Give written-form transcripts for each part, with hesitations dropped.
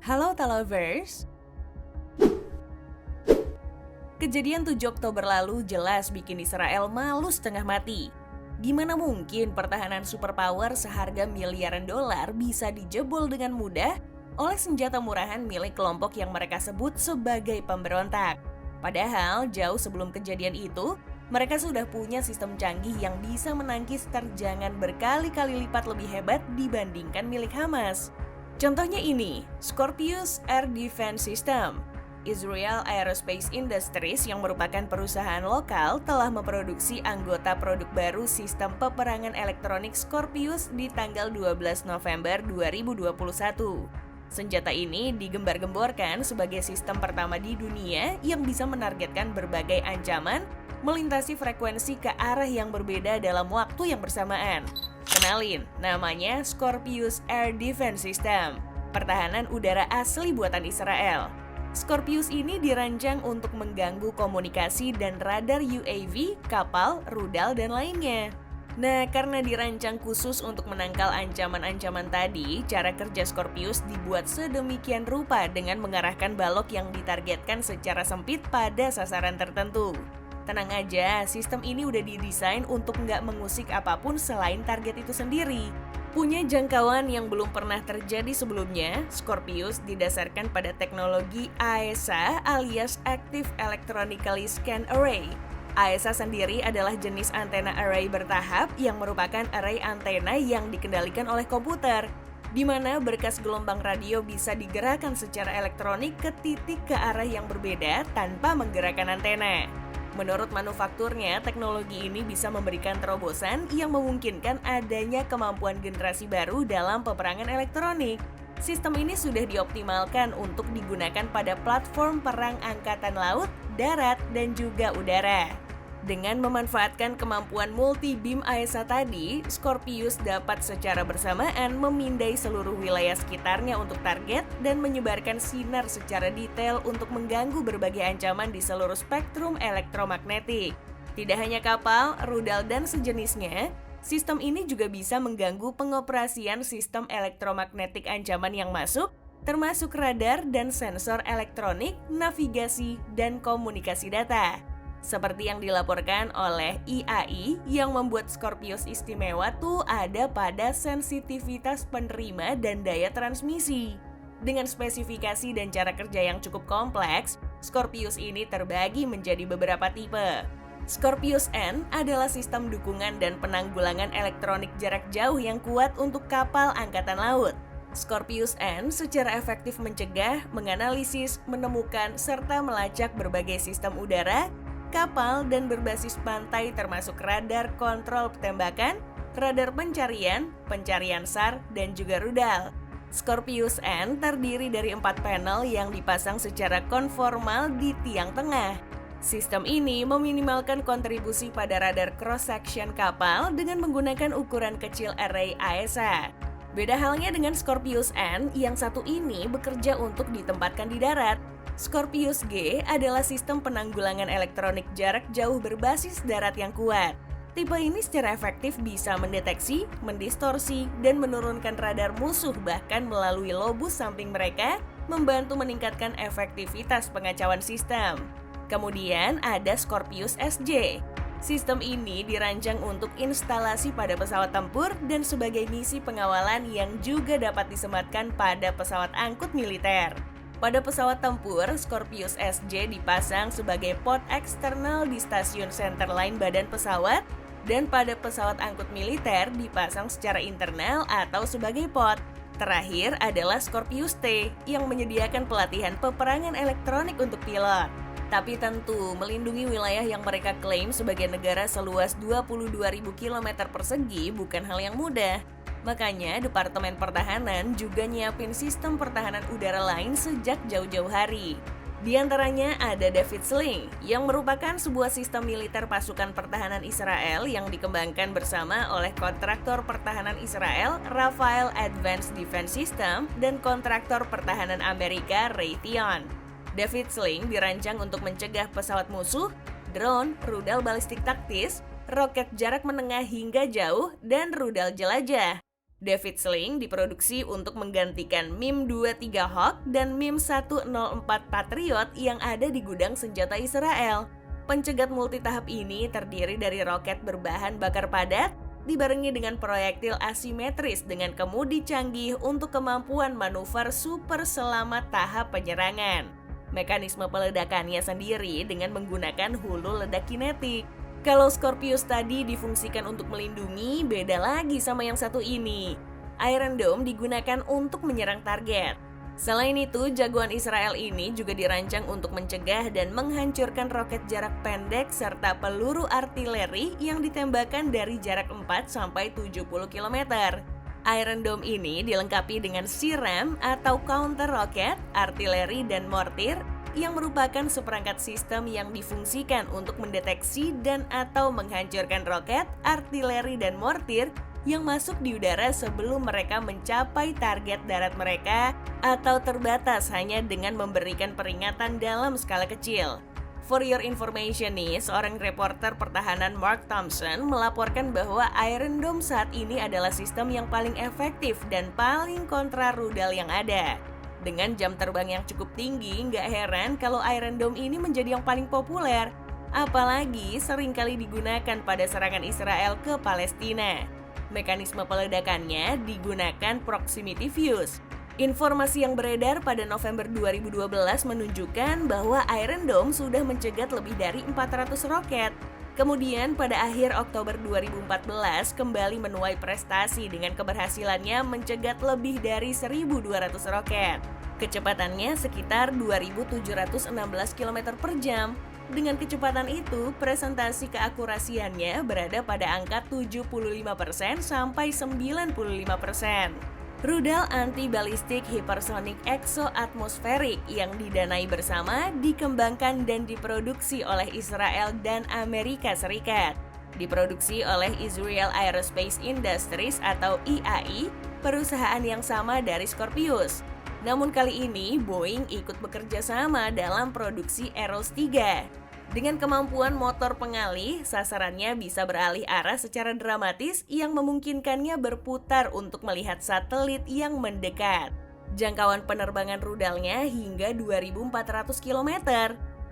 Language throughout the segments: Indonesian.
Halo Talovers. Kejadian 7 Oktober lalu jelas bikin Israel malu setengah mati. Gimana mungkin pertahanan superpower seharga miliaran dolar bisa dijebol dengan mudah oleh senjata murahan milik kelompok yang mereka sebut sebagai pemberontak. Padahal jauh sebelum kejadian itu, mereka sudah punya sistem canggih yang bisa menangkis terjangan berkali-kali lipat lebih hebat dibandingkan milik Hamas. Contohnya ini, Scorpius Air Defense System. Israel Aerospace Industries yang merupakan perusahaan lokal telah memproduksi anggota produk baru sistem peperangan elektronik Scorpius di tanggal 12 November 2021. Senjata ini digembar-gemborkan sebagai sistem pertama di dunia yang bisa menargetkan berbagai ancaman melintasi frekuensi ke arah yang berbeda dalam waktu yang bersamaan. Kenalin, namanya Scorpius Air Defense System, pertahanan udara asli buatan Israel. Scorpius ini dirancang untuk mengganggu komunikasi dan radar UAV, kapal, rudal, dan lainnya. Nah, karena dirancang khusus untuk menangkal ancaman-ancaman tadi, cara kerja Scorpius dibuat sedemikian rupa dengan mengarahkan balok yang ditargetkan secara sempit pada sasaran tertentu. Tenang aja, sistem ini udah didesain untuk nggak mengusik apapun selain target itu sendiri. Punya jangkauan yang belum pernah terjadi sebelumnya, Scorpius didasarkan pada teknologi AESA alias Active Electronically Scanned Array. AESA sendiri adalah jenis antena array bertahap yang merupakan array antena yang dikendalikan oleh komputer, di mana berkas gelombang radio bisa digerakkan secara elektronik ke titik ke arah yang berbeda tanpa menggerakkan antena. Menurut manufakturnya, teknologi ini bisa memberikan terobosan yang memungkinkan adanya kemampuan generasi baru dalam peperangan elektronik. Sistem ini sudah dioptimalkan untuk digunakan pada platform perang angkatan laut, darat, dan juga udara. Dengan memanfaatkan kemampuan multi-beam AESA tadi, Scorpius dapat secara bersamaan memindai seluruh wilayah sekitarnya untuk target dan menyebarkan sinar secara detail untuk mengganggu berbagai ancaman di seluruh spektrum elektromagnetik. Tidak hanya kapal, rudal, dan sejenisnya, sistem ini juga bisa mengganggu pengoperasian sistem elektromagnetik ancaman yang masuk, termasuk radar dan sensor elektronik, navigasi, dan komunikasi data. Seperti yang dilaporkan oleh IAI, yang membuat Scorpius istimewa tuh ada pada sensitivitas penerima dan daya transmisi. Dengan spesifikasi dan cara kerja yang cukup kompleks, Scorpius ini terbagi menjadi beberapa tipe. Scorpius N adalah sistem dukungan dan penanggulangan elektronik jarak jauh yang kuat untuk kapal angkatan laut. Scorpius N secara efektif mencegah, menganalisis, menemukan, serta melacak berbagai sistem udara, kapal, dan berbasis pantai termasuk radar kontrol tembakan, radar pencarian, pencarian SAR, dan juga rudal. Scorpius N terdiri dari 4 panel yang dipasang secara konformal di tiang tengah. Sistem ini meminimalkan kontribusi pada radar cross-section kapal dengan menggunakan ukuran kecil array AESA. Beda halnya dengan Scorpius N, yang satu ini bekerja untuk ditempatkan di darat. Scorpius G adalah sistem penanggulangan elektronik jarak jauh berbasis darat yang kuat. Tipe ini secara efektif bisa mendeteksi, mendistorsi, dan menurunkan radar musuh bahkan melalui lobus samping mereka, membantu meningkatkan efektivitas pengacauan sistem. Kemudian ada Scorpius SJ. Sistem ini dirancang untuk instalasi pada pesawat tempur dan sebagai misi pengawalan yang juga dapat disematkan pada pesawat angkut militer. Pada pesawat tempur, Scorpius SJ dipasang sebagai pod eksternal di stasiun centerline badan pesawat, dan pada pesawat angkut militer dipasang secara internal atau sebagai pod. Terakhir adalah Scorpius T yang menyediakan pelatihan peperangan elektronik untuk pilot. Tapi tentu, melindungi wilayah yang mereka klaim sebagai negara seluas 22.000 km persegi bukan hal yang mudah. Makanya, Departemen Pertahanan juga nyiapin sistem pertahanan udara lain sejak jauh-jauh hari. Di antaranya ada David Sling, yang merupakan sebuah sistem militer pasukan pertahanan Israel yang dikembangkan bersama oleh kontraktor pertahanan Israel, Rafael Advanced Defense System, dan kontraktor pertahanan Amerika, Raytheon. David Sling dirancang untuk mencegah pesawat musuh, drone, rudal balistik taktis, roket jarak menengah hingga jauh, dan rudal jelajah. David Sling diproduksi untuk menggantikan MIM-23 Hawk dan MIM-104 Patriot yang ada di gudang senjata Israel. Pencegat multitahap ini terdiri dari roket berbahan bakar padat, dibarengi dengan proyektil asimetris dengan kemudi canggih untuk kemampuan manuver super selama tahap penyerangan. Mekanisme peledakannya sendiri dengan menggunakan hulu ledak kinetik. Kalau Scorpius tadi difungsikan untuk melindungi, beda lagi sama yang satu ini. Iron Dome digunakan untuk menyerang target. Selain itu, jagoan Israel ini juga dirancang untuk mencegah dan menghancurkan roket jarak pendek serta peluru artileri yang ditembakkan dari jarak 4-70 km. Iron Dome ini dilengkapi dengan SIRAM atau counter rocket, artileri, dan mortir yang merupakan seperangkat sistem yang difungsikan untuk mendeteksi dan atau menghancurkan roket, artileri, dan mortir yang masuk di udara sebelum mereka mencapai target darat mereka atau terbatas hanya dengan memberikan peringatan dalam skala kecil. For your information nih, seorang reporter pertahanan Mark Thompson melaporkan bahwa Iron Dome saat ini adalah sistem yang paling efektif dan paling kontra rudal yang ada. Dengan jam terbang yang cukup tinggi, nggak heran kalau Iron Dome ini menjadi yang paling populer. Apalagi seringkali digunakan pada serangan Israel ke Palestina. Mekanisme peledakannya digunakan proximity fuse. Informasi yang beredar pada November 2012 menunjukkan bahwa Iron Dome sudah mencegat lebih dari 400 roket. Kemudian pada akhir Oktober 2014 kembali menuai prestasi dengan keberhasilannya mencegat lebih dari 1.200 roket. Kecepatannya sekitar 2.716 km per jam. Dengan kecepatan itu, presentasi keakurasiannya berada pada angka 75% sampai 95%. Rudal anti-balistik hypersonic exo-atmosferik yang didanai bersama dikembangkan dan diproduksi oleh Israel dan Amerika Serikat. Diproduksi oleh Israel Aerospace Industries atau IAI, perusahaan yang sama dari Scorpius. Namun kali ini Boeing ikut bekerja sama dalam produksi Eros 3. Dengan kemampuan motor pengalih, sasarannya bisa beralih arah secara dramatis yang memungkinkannya berputar untuk melihat satelit yang mendekat. Jangkauan penerbangan rudalnya hingga 2.400 km.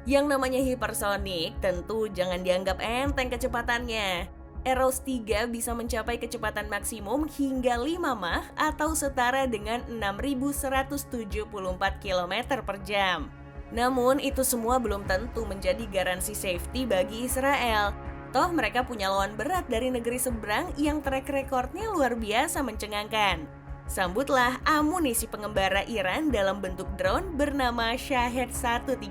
Yang namanya hypersonic tentu jangan dianggap enteng kecepatannya. Eros 3 bisa mencapai kecepatan maksimum hingga 5 Mach atau setara dengan 6.174 km per jam. Namun itu semua belum tentu menjadi garansi safety bagi Israel. Toh mereka punya lawan berat dari negeri seberang yang track recordnya luar biasa mencengangkan. Sambutlah amunisi pengembara Iran dalam bentuk drone bernama Shahed 136.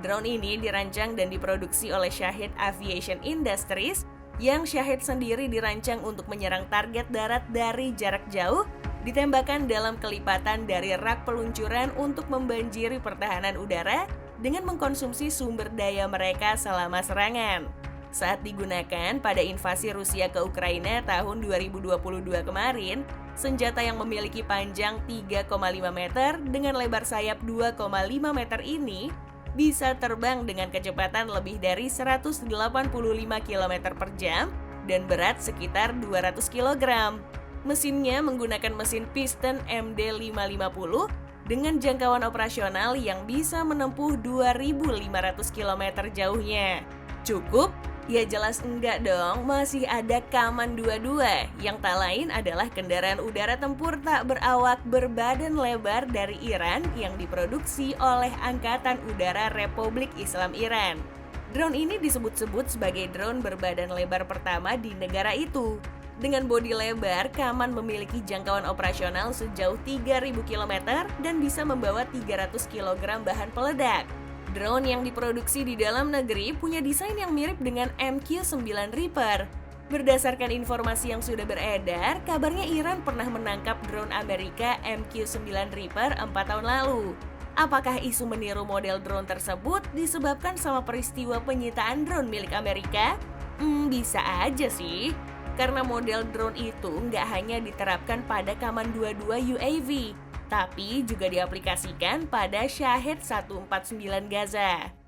Drone ini dirancang dan diproduksi oleh Shahed Aviation Industries, yang Shahed sendiri dirancang untuk menyerang target darat dari jarak jauh, ditembakkan dalam kelipatan dari rak peluncuran untuk membanjiri pertahanan udara dengan mengkonsumsi sumber daya mereka selama serangan. Saat digunakan pada invasi Rusia ke Ukraina tahun 2022 kemarin, senjata yang memiliki panjang 3,5 meter dengan lebar sayap 2,5 meter ini bisa terbang dengan kecepatan lebih dari 185 km per jam dan berat sekitar 200 kg. Mesinnya menggunakan mesin piston MD550 dengan jangkauan operasional yang bisa menempuh 2.500 km jauhnya. Cukup? Ya jelas enggak dong, masih ada Kaman 22 yang tak lain adalah kendaraan udara tempur tak berawak berbadan lebar dari Iran yang diproduksi oleh Angkatan Udara Republik Islam Iran. Drone ini disebut-sebut sebagai drone berbadan lebar pertama di negara itu. Dengan bodi lebar, Kaman memiliki jangkauan operasional sejauh 3.000 km dan bisa membawa 300 kg bahan peledak. Drone yang diproduksi di dalam negeri punya desain yang mirip dengan MQ-9 Reaper. Berdasarkan informasi yang sudah beredar, kabarnya Iran pernah menangkap drone Amerika MQ-9 Reaper 4 tahun lalu. Apakah isu meniru model drone tersebut disebabkan sama peristiwa penyitaan drone milik Amerika? Bisa aja sih. Karena model drone itu nggak hanya diterapkan pada Kaman 22 UAV, tapi juga diaplikasikan pada Shahed 149 Gaza.